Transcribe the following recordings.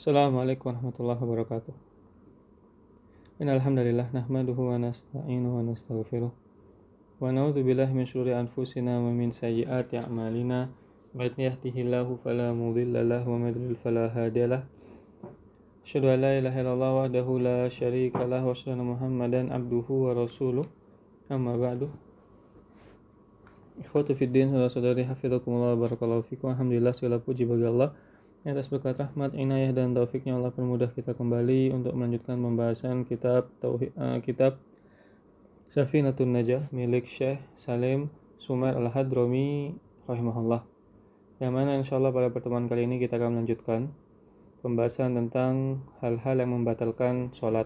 Assalamualaikum warahmatullahi wabarakatuh. Innal hamdalillah nahmaduhu wa nasta'inuhu wa nastaghfiruh wa na'udzu billahi min shururi anfusina wa min sayyiati a'malina. May yahdihillahu fala mudilla lahu wa may yudlil fala hadiyalah. Asyhadu an la ilaha illallah wahdahu la syarika lahu wa asyhadu anna Muhammadan abduhu wa rasuluh. Amma ba'du. Ikhwatu fid din, saudara-saudari hafizakumullah wa barakallahu fikum. Alhamdulillah, segala puji bagi Allah. Atas berkat rahmat, inayah dan taufiknya Allah permudah kita kembali untuk melanjutkan pembahasan kitab Safinatun Najah milik Syekh Salim Sumer Al-Hadrami rahimahullah. Yang mana insyaallah pada pertemuan kali ini kita akan melanjutkan pembahasan tentang hal-hal yang membatalkan sholat.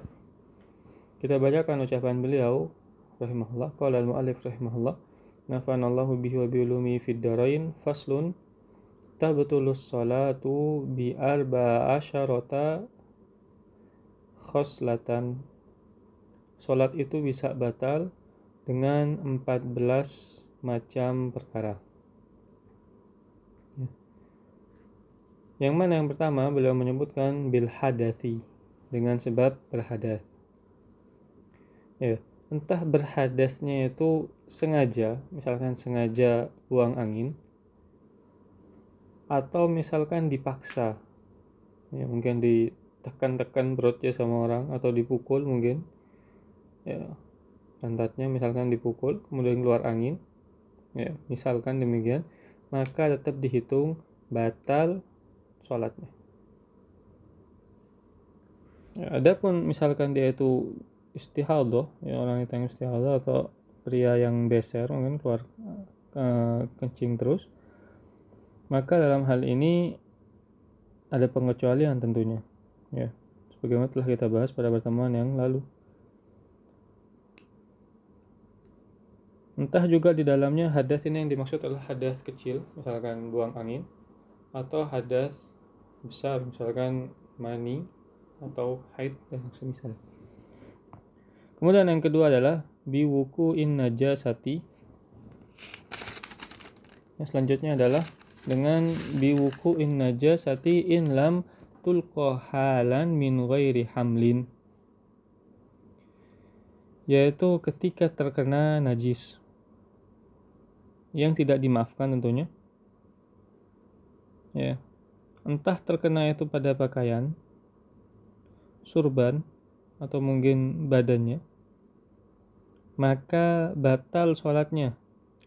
Kita bacakan ucapan beliau rahimahullah. Qala al-mu'allif rahimahullah, nafanallahu bihi wa bi ulumi fid darain. Faslun tabtulus salatu bi arba'asyarata khoslatan. Salat itu bisa batal dengan 14 macam perkara. Yang mana yang pertama beliau menyebutkan bil hadathi, dengan sebab berhadas. Entah berhadasnya itu sengaja, misalkan sengaja buang angin, atau misalkan dipaksa, mungkin ditekan-tekan perutnya sama orang, atau dipukul mungkin, pantatnya misalkan dipukul kemudian keluar angin, misalkan demikian, maka tetap dihitung batal sholatnya. Adapun misalkan dia itu istihadah, orang yang istihadah atau pria yang beser, mungkin keluar kencing terus, maka dalam hal ini ada pengecualian tentunya, sebagaimana telah kita bahas pada pertemuan yang lalu. Entah juga di dalamnya hadas ini yang dimaksud adalah hadas kecil, misalkan buang angin, atau hadas besar, misalkan mani atau haid dan semisal. Kemudian yang kedua adalah biwuku'in najasati. Yang selanjutnya adalah dengan biwuku'in najasati in lam tulqa halan min ghairi hamlin, yaitu ketika terkena najis yang tidak dimaafkan tentunya, entah terkena itu pada pakaian, surban, atau mungkin badannya, maka batal sholatnya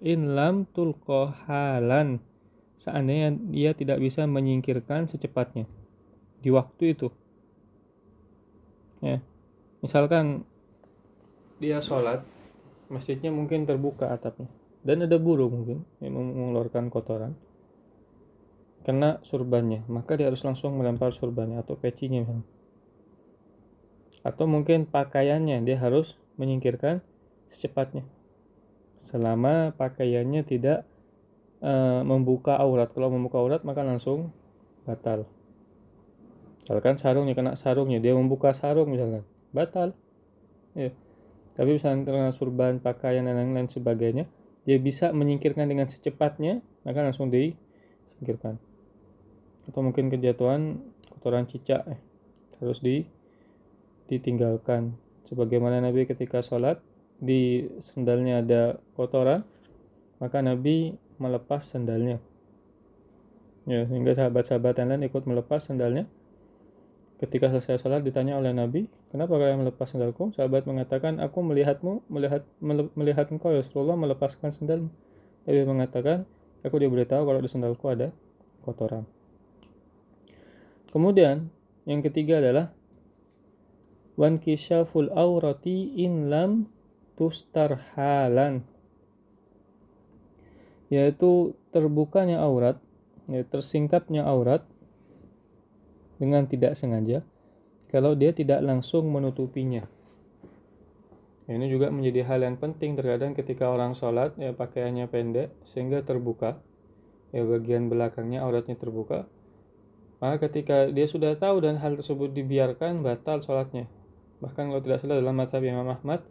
in lam tulqa halan, seandainya dia tidak bisa menyingkirkan secepatnya di waktu itu. Misalkan dia sholat, masjidnya mungkin terbuka atapnya dan ada burung mungkin yang mengeluarkan kotoran, kena surbannya, maka dia harus langsung melempar surbannya atau pecinya misalnya. Atau mungkin pakaiannya dia harus menyingkirkan secepatnya, selama pakaiannya tidak membuka aurat. Kalau membuka aurat maka langsung batal. Misalkan sarungnya, kena sarungnya, dia membuka sarung misalkan, batal. Tapi misalkan karena surban, pakaian dan lain-lain sebagainya, dia bisa menyingkirkan dengan secepatnya, maka langsung disingkirkan. Atau mungkin kejatuhan kotoran cicak, harus ditinggalkan. Sebagaimana Nabi ketika sholat, di sendalnya ada kotoran, maka Nabi melepas sendalnya, sehingga sahabat-sahabat yang lain ikut melepas sendalnya. Ketika selesai sholat ditanya oleh Nabi, kenapa kalian melepas sendalku? Sahabat mengatakan, aku melihat engkau ya Rasulullah melepaskan sendalmu. Nabi mengatakan, aku diberitahu kalau di sendalku ada kotoran. Kemudian yang ketiga adalah wankishaful aurati in lam tustarhalan, yaitu terbukanya aurat, tersingkapnya aurat dengan tidak sengaja kalau dia tidak langsung menutupinya. Ini juga menjadi hal yang penting. Terkadang ketika orang sholat, pakaiannya pendek sehingga terbuka, bagian belakangnya auratnya terbuka, maka ketika dia sudah tahu dan hal tersebut dibiarkan, batal sholatnya. Bahkan kalau tidak salah dalam mazhab Imam Ahmad,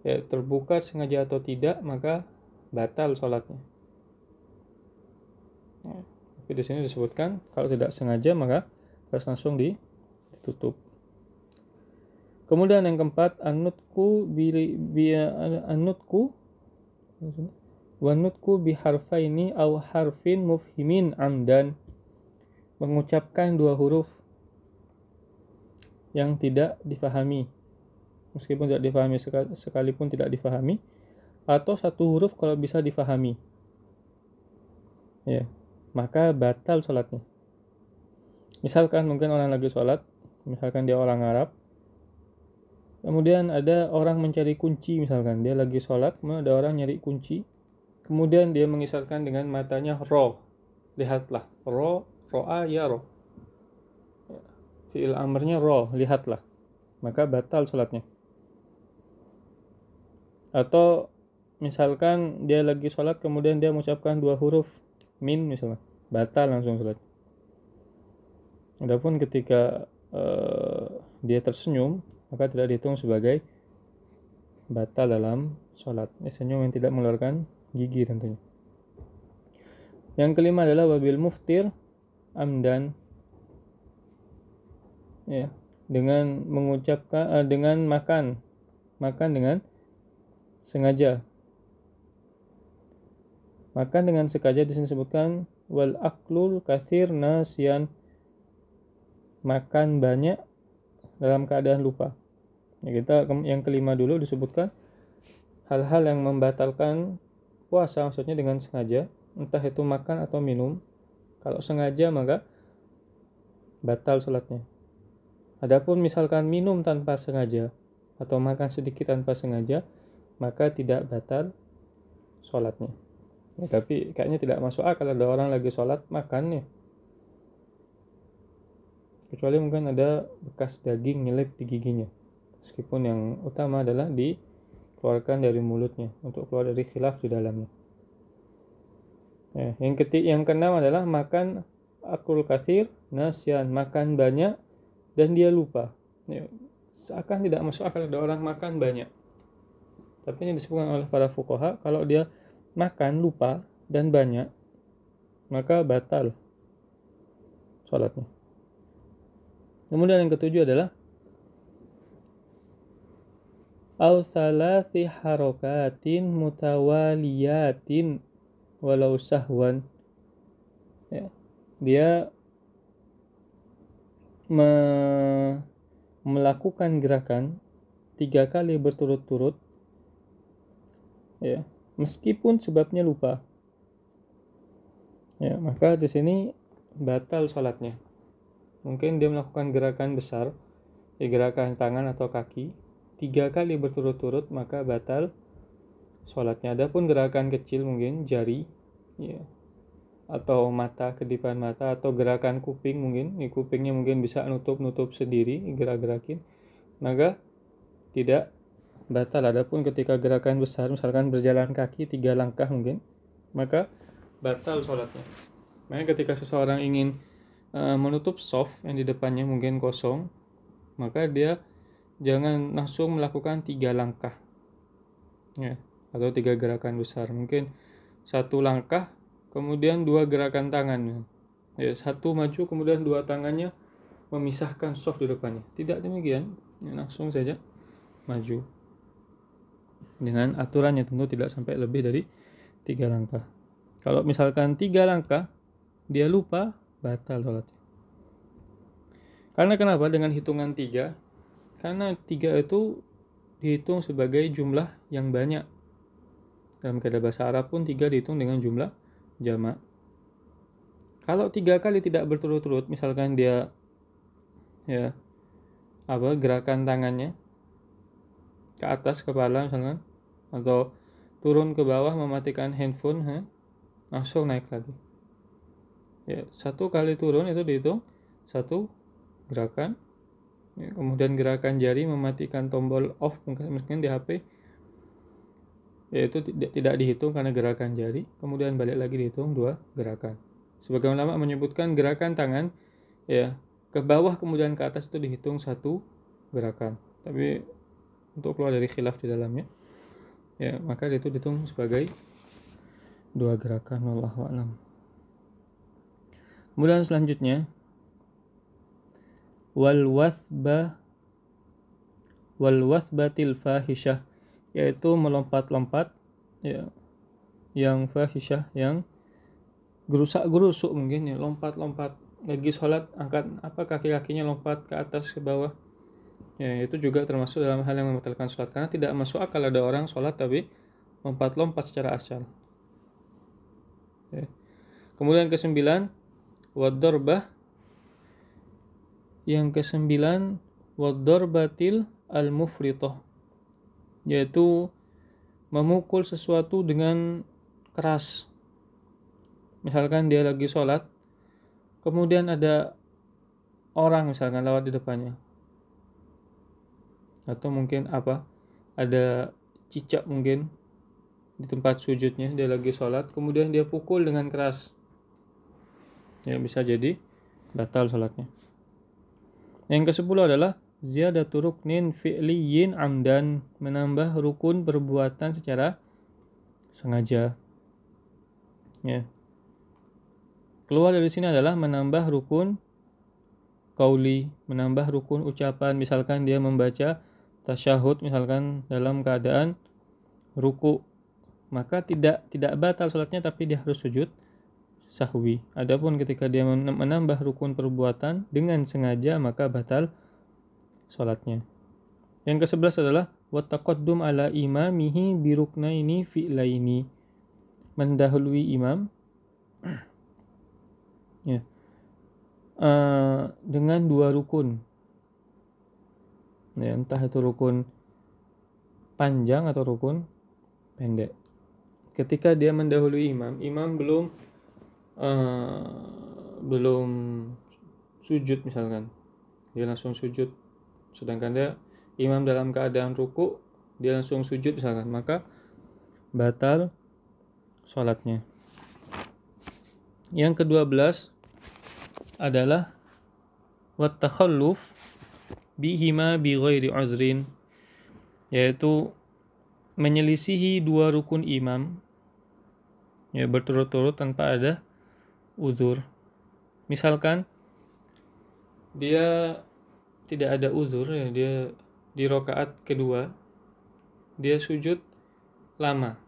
terbuka sengaja atau tidak maka batal sholatnya. Tapi di sini disebutkan kalau tidak sengaja maka harus langsung tutup. Kemudian yang keempat, anutku wanutku biharfaini aw harfin mufhimin amdan, mengucapkan dua huruf yang tidak difahami, meskipun tidak difahami sekalipun tidak difahami, atau satu huruf kalau bisa difahami, ya, maka batal sholatnya. Misalkan mungkin orang lagi sholat, misalkan dia orang Arab, kemudian ada orang mencari kunci, misalkan dia lagi sholat, kemudian ada orang nyari kunci, kemudian dia mengisarkan dengan matanya ro, lihatlah, ro'a ya ro, fi'il amrnya ro, lihatlah, maka batal sholatnya. Atau misalkan dia lagi sholat, kemudian dia mengucapkan dua huruf min misalnya, batal langsung sholat. Adapun ketika dia tersenyum, maka tidak dihitung sebagai batal dalam sholat. Senyum yang tidak mengeluarkan gigi tentunya. Yang kelima adalah wabil muftir amdan, ya, dengan mengucapkan dengan makan dengan sengaja. Makan dengan sengaja di sini disebutkan wal aklul katsir nasian, makan banyak dalam keadaan lupa. Ya, yang kelima dulu disebutkan hal-hal yang membatalkan puasa, maksudnya dengan sengaja, entah itu makan atau minum. Kalau sengaja maka batal sholatnya. Adapun misalkan minum tanpa sengaja atau makan sedikit tanpa sengaja, maka tidak batal sholatnya. Ya, tapi kayaknya tidak masuk akal ada orang lagi sholat makannya, kecuali mungkin ada bekas daging nyelip di giginya, meskipun yang utama adalah dikeluarkan dari mulutnya untuk keluar dari khilaf di dalamnya. Ya, yang keenam adalah makan akul kathir nasyan, makan banyak dan dia lupa. Ya, seakan tidak masuk akal ada orang makan banyak, tapi ini disebutkan oleh para fuqaha, kalau dia makan lupa dan banyak, maka batal sholatnya. Kemudian yang ketujuh adalah aw thalathi harokatin mutawaliyatin walau sahwan, ya, dia melakukan gerakan 3 kali berturut-turut, ya, meskipun sebabnya lupa, ya, maka di sini batal sholatnya. Mungkin dia melakukan gerakan besar, ya, gerakan tangan atau kaki 3 kali berturut-turut, maka batal sholatnya. Adapun gerakan kecil mungkin jari, ya, atau mata, kedipan mata, atau gerakan kuping mungkin, ya, kupingnya mungkin bisa nutup sendiri, gerak-gerakin, maka tidak batal. Adapun ketika gerakan besar, misalkan berjalan kaki 3 langkah mungkin, maka batal sholatnya. Makanya ketika seseorang ingin menutup shaf yang di depannya mungkin kosong, maka dia jangan langsung melakukan 3 langkah, ya, atau 3 gerakan besar. Mungkin 1 langkah, kemudian 2 gerakan tangan, ya, 1 maju, kemudian 2 tangannya memisahkan shaf di depannya. Tidak demikian, ya, langsung saja maju. Dengan aturannya tentu tidak sampai lebih dari 3 langkah. Kalau misalkan 3 langkah dia lupa, batal sholatnya. Karena kenapa? Dengan hitungan 3. Karena 3 itu dihitung sebagai jumlah yang banyak. Dalam kaidah bahasa Arab pun 3 dihitung dengan jumlah jamak. Kalau 3 kali tidak berturut-turut, misalkan dia, ya, gerakan tangannya ke atas kepala misalkan, atau turun ke bawah mematikan handphone, langsung naik lagi, ya, 1 kali turun itu dihitung 1 gerakan, ya, kemudian gerakan jari mematikan tombol off mungkin di HP, yaitu tidak dihitung karena gerakan jari, kemudian balik lagi dihitung 2 gerakan. Sebagian ulama menyebutkan gerakan tangan, ya, ke bawah kemudian ke atas itu dihitung 1 gerakan, tapi untuk keluar dari khilaf di dalamnya, ya, maka itu dihitung sebagai 2 gerakan. Wallahu a'lam. Kemudian selanjutnya wal wathbatil fahisyah, yaitu melompat-lompat ya, yang fahisyah, yang gerusak-gerusuk mungkin ya, lompat-lompat lagi sholat, angkat kaki-kakinya lompat ke atas ke bawah ya, itu juga termasuk dalam hal yang membatalkan sholat, karena tidak masuk akal ada orang sholat tapi lompat-lompat secara asal ya. Kemudian kesembilan wadarbah, yang kesembilan wadarbatil al-mufritah, yaitu memukul sesuatu dengan keras. Misalkan dia lagi sholat, kemudian ada orang misalkan lewat di depannya, atau mungkin ada cicak mungkin di tempat sujudnya, dia lagi sholat, kemudian dia pukul dengan keras ya, bisa jadi batal sholatnya. Yang ke-10 adalah ziyadatu ruknin fi'liyin amdan, menambah rukun perbuatan secara sengaja ya. Keluar dari sini adalah menambah rukun qauli, menambah rukun ucapan. Misalkan dia membaca tasyahud misalkan dalam keadaan ruku, maka tidak batal sholatnya, tapi dia harus sujud sahwi. Adapun ketika dia menambah rukun perbuatan dengan sengaja, maka batal sholatnya. Yang ke-11 adalah wattaqaddum ala imamihi biruknaini fi'laini, mendahului imam ya, dengan dua rukun ya, entah itu rukun panjang atau rukun pendek. Ketika dia mendahului imam belum sujud misalkan, dia langsung sujud, sedangkan imam dalam keadaan ruku, dia langsung sujud misalkan, maka batal sholatnya. Yang ke-12 adalah wattakhalluf bihima bighairi uzrin, yaitu menyelisihi dua rukun imam ya, berturut-turut tanpa ada uzur. Misalkan dia tidak ada uzur ya, dia di rakaat kedua dia sujud lama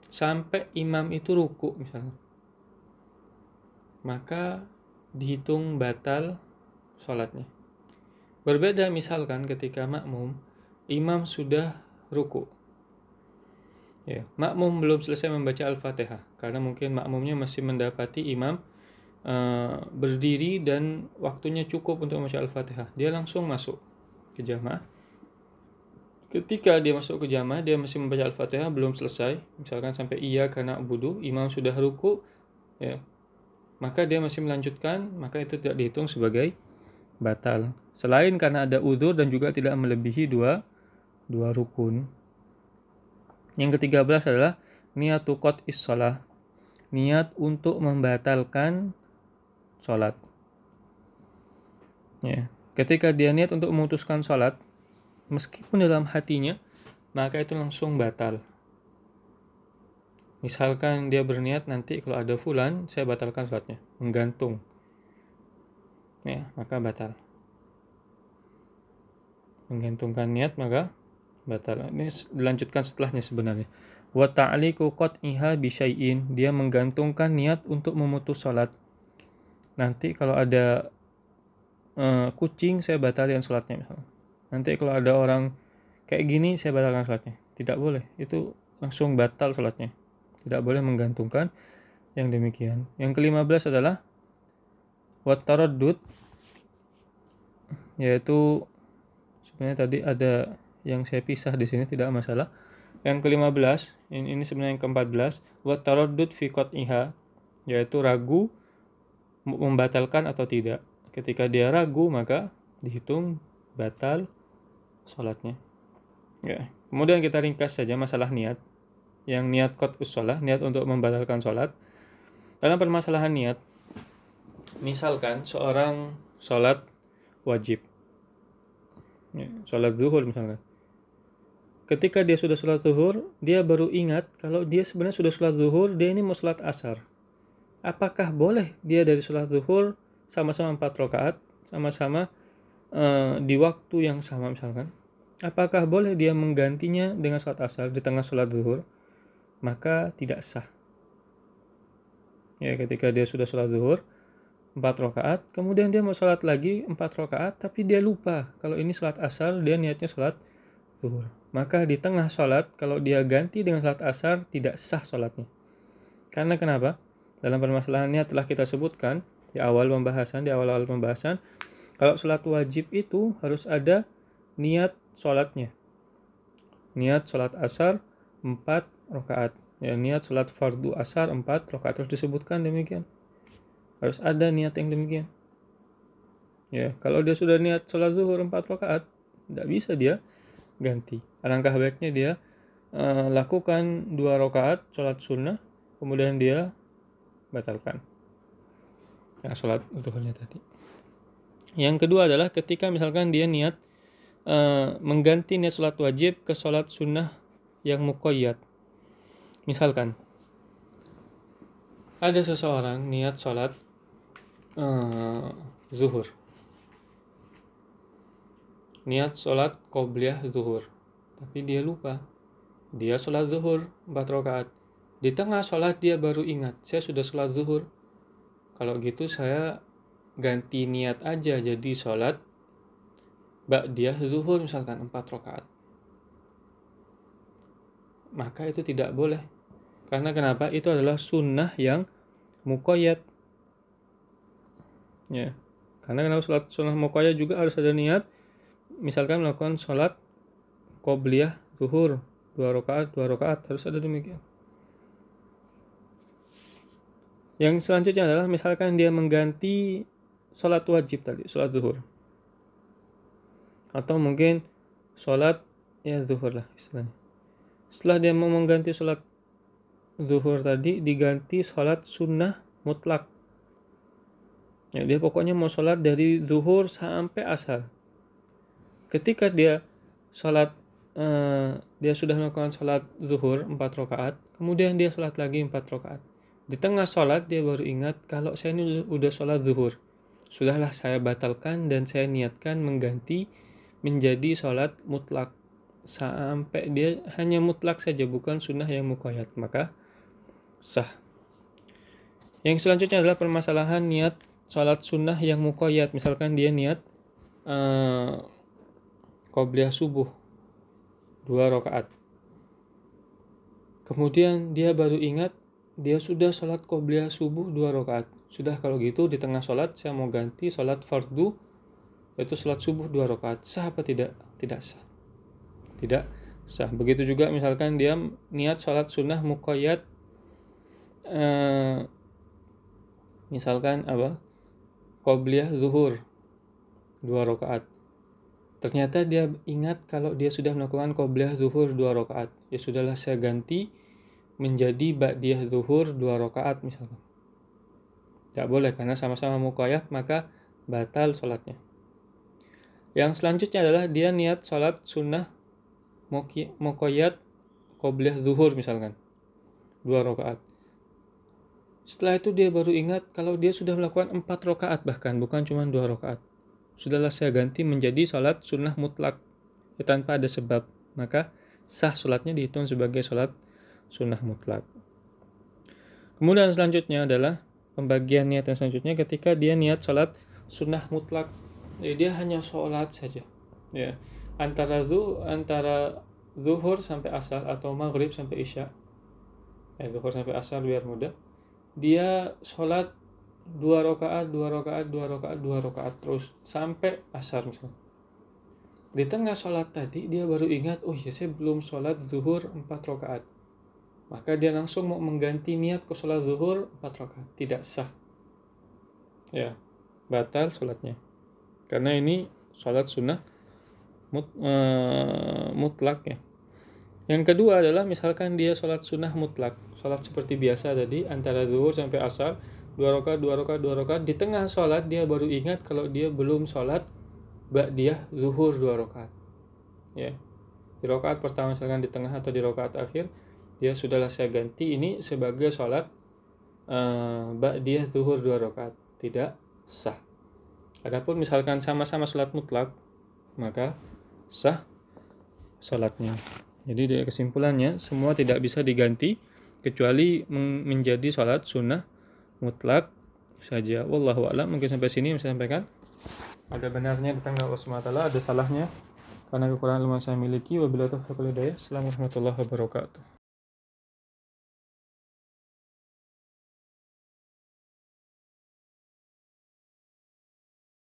sampai imam itu ruku misalnya, maka dihitung batal sholatnya. Berbeda misalkan ketika makmum, imam sudah ruku ya, makmum belum selesai membaca Al-Fatihah, karena mungkin makmumnya masih mendapati imam berdiri dan waktunya cukup untuk membaca Al-Fatihah. Dia langsung masuk ke jamaah. Ketika dia masuk ke jamaah, dia masih membaca Al-Fatihah belum selesai, misalkan sampai iyyaka na'budu, imam sudah ruku ya, maka dia masih melanjutkan, maka itu tidak dihitung sebagai batal, selain karena ada uzur dan juga tidak melebihi dua rukun. Yang ke-13 adalah niyatu qat'is shalah, niat untuk membatalkan sholat ya. Ketika dia niat untuk memutuskan sholat meskipun dalam hatinya, maka itu langsung batal. Misalkan dia berniat, nanti kalau ada fulan saya batalkan sholatnya, menggantung ya, maka batal. Menggantungkan niat maka batal. Ini dilanjutkan setelahnya sebenarnya. Wa ta'liqu qat'iha bi syai'in, dia menggantungkan niat untuk memutus sholat. Nanti kalau ada kucing, saya batalkan sholatnya misalnya. Nanti kalau ada orang kayak gini, saya batalkan sholatnya. Tidak boleh, itu langsung batal sholatnya. Tidak boleh menggantungkan yang demikian. Yang ke-15 adalah wat taraddud, yaitu sebenarnya tadi ada yang saya pisah di sini, tidak masalah. Yang ke-15, ini sebenarnya yang ke-14, wat taraddud fi qat'iha, yaitu ragu membatalkan atau tidak. Ketika dia ragu, maka dihitung batal sholatnya ya. Kemudian kita ringkas saja masalah niat. Yang niat qat'us shalah, niat untuk membatalkan sholat. Dalam permasalahan niat, misalkan seorang sholat wajib ya, sholat zuhur misalkan. Ketika dia sudah sholat zuhur, dia baru ingat kalau dia sebenarnya sudah sholat zuhur, dia ini mau sholat asar. Apakah boleh dia dari sholat zuhur sama-sama 4 rakaat, sama-sama di waktu yang sama misalkan, apakah boleh dia menggantinya dengan sholat asar di tengah sholat zuhur? Maka tidak sah. Ya, ketika dia sudah sholat zuhur 4 rakaat, kemudian dia mau sholat lagi 4 rakaat, tapi dia lupa kalau ini sholat asar, dia niatnya sholat zuhur. Maka di tengah sholat, kalau dia ganti dengan sholat asar, tidak sah sholatnya. Karena kenapa? Dalam permasalahannya telah kita sebutkan di awal-awal pembahasan, kalau sholat wajib itu harus ada niat sholatnya. Niat sholat asar 4 rakaat. Ya, niat sholat fardu asar 4 rakaat terus disebutkan demikian. Harus ada niat yang demikian. Ya, kalau dia sudah niat sholat zuhur 4 rakaat, tidak bisa dia ganti. Alangkah baiknya dia lakukan 2 rakaat sholat sunnah, kemudian dia batalkan ya, sholat zuhurnya tadi. Yang kedua adalah ketika misalkan dia niat mengganti niat sholat wajib ke sholat sunnah yang muqayyad. Misalkan ada seseorang niat sholat zuhur, niat sholat qobliyah zuhur, tapi dia lupa, dia sholat zuhur 4 rakaat. Di tengah sholat dia baru ingat, saya sudah sholat zuhur, kalau gitu saya ganti niat aja jadi sholat ba'diyah zuhur misalkan 4 rakaat. Maka itu tidak boleh. Karena kenapa? Itu adalah sunnah yang muqayyad. Ya. Karena kenapa sholat sunnah muqayyad juga harus ada niat. Misalkan melakukan sholat qobliyah zuhur 2 rakaat harus ada demikian. Yang selanjutnya adalah misalkan dia mengganti sholat wajib tadi, sholat zuhur. Atau mungkin sholat ya zuhur lah istilahnya. Setelah dia mau mengganti sholat zuhur tadi, diganti sholat sunnah mutlak. Ya, dia pokoknya mau sholat dari zuhur sampai asar. Ketika dia sholat, dia sudah melakukan sholat zuhur 4 rakaat, kemudian dia sholat lagi 4 rakaat. Di tengah sholat dia baru ingat kalau saya ini udah sholat zuhur. Sudahlah saya batalkan dan saya niatkan mengganti menjadi sholat mutlak. Sampai dia hanya mutlak saja, bukan sunnah yang muqayyad, maka sah. Yang selanjutnya adalah permasalahan niat sholat sunnah yang muqayyad. Misalkan dia niat qobliyah subuh 2 rakaat. Kemudian dia baru ingat dia sudah sholat qobliyah subuh 2 rakaat. Sudah, kalau gitu di tengah sholat saya mau ganti sholat fardu, yaitu sholat subuh 2 rakaat. Sah apa tidak? Tidak sah. Tidak sah. Begitu juga misalkan dia niat sholat sunnah muqayyad, misalkan qobliyah zuhur 2 rakaat. Ternyata dia ingat kalau dia sudah melakukan qobliyah zuhur 2 rakaat. Ya sudahlah, saya ganti menjadi ba'diyah zuhur 2 rakaat misalkan. Tidak boleh karena sama-sama muqayyad, maka batal sholatnya. Yang selanjutnya adalah dia niat sholat sunnah muqayyad qobliyah zuhur misalkan 2 rakaat. Setelah itu dia baru ingat kalau dia sudah melakukan 4 rakaat bahkan, bukan cuma 2 rakaat. Sudahlah, saya ganti menjadi sholat sunnah mutlak ya, tanpa ada sebab, maka sah sholatnya, dihitung sebagai sholat sunnah mutlak. Kemudian selanjutnya adalah pembagian niat yang selanjutnya ketika dia niat sholat sunnah mutlak. Ya, dia hanya sholat saja ya, antara zuhur sampai asar atau maghrib sampai isya. Ya, zuhur sampai asar biar mudah. Dia sholat 2 rakaat terus sampai asar misalnya. Di tengah sholat tadi dia baru ingat, oh ya saya belum sholat zuhur 4 rakaat. Maka dia langsung mau mengganti niat ke sholat zuhur 4 rakaat. Tidak sah. Ya, batal sholatnya. Karena ini sholat sunnah mutlak ya. Yang kedua adalah misalkan dia sholat sunnah mutlak, sholat seperti biasa tadi antara zuhur sampai asar 2 rakaat. Di tengah sholat dia baru ingat kalau dia belum sholat ba'diyah zuhur 2 rakaat. Ya. Di rakaat pertama misalkan di tengah atau di rakaat akhir, dia sudahlah saya ganti ini sebagai sholat ba'diyah zuhur 2 rakaat. Tidak sah. Adapun misalkan sama-sama sholat mutlak, maka sah sholatnya. Jadi dari kesimpulannya, semua tidak bisa diganti kecuali menjadi sholat sunnah mutlak saja. Wallahu a'lam. Mungkin sampai sini yang saya sampaikan. Ada benarnya datang dari Allah SWT, ada salahnya karena kekurangan ilmu yang saya miliki. Wabillahi taufiq wal hidayah. Assalamualaikum warahmatullahi wabarakatuh.